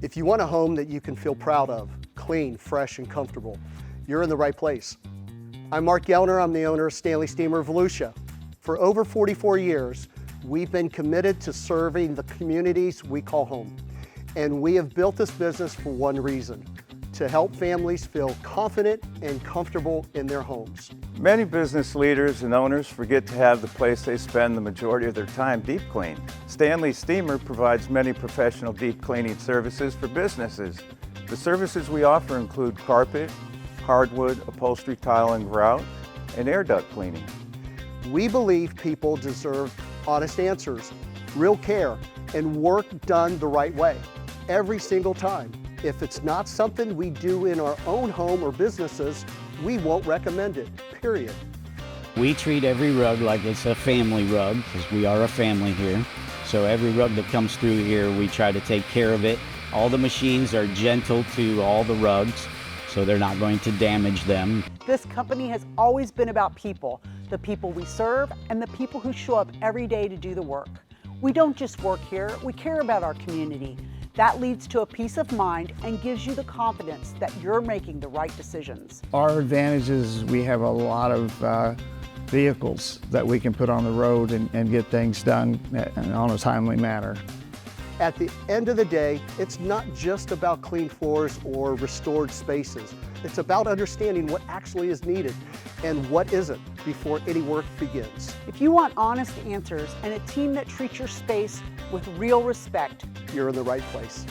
If you want a home that you can feel proud of, clean, fresh, and comfortable, you're in the right place. I'm Mark Gellner. I'm the owner of Stanley Steemer of Volusia. For over 44 years, we've been committed to serving the communities we call home. And we have built this business for one reason: to help families feel confident and comfortable in their homes. Many business leaders and owners forget to have the place they spend the majority of their time deep cleaned. Stanley Steemer provides many professional deep cleaning services for businesses. The services we offer include carpet, hardwood, upholstery, tile and grout, and air duct cleaning. We believe people deserve honest answers, real care, and work done the right way, every single time. If it's not something we do in our own home or businesses, we won't recommend it, period. We treat every rug like it's a family rug, because we are a family here. So every rug that comes through here, we try to take care of it. All the machines are gentle to all the rugs, so they're not going to damage them. This company has always been about people, the people we serve and the people who show up every day to do the work. We don't just work here, we care about our community. That leads to a peace of mind and gives you the confidence that you're making the right decisions. Our advantage is we have a lot of vehicles that we can put on the road and get things done on a timely manner. At the end of the day, it's not just about clean floors or restored spaces. It's about understanding what actually is needed and what isn't before any work begins. If you want honest answers and a team that treats your space with real respect, You're in the right place.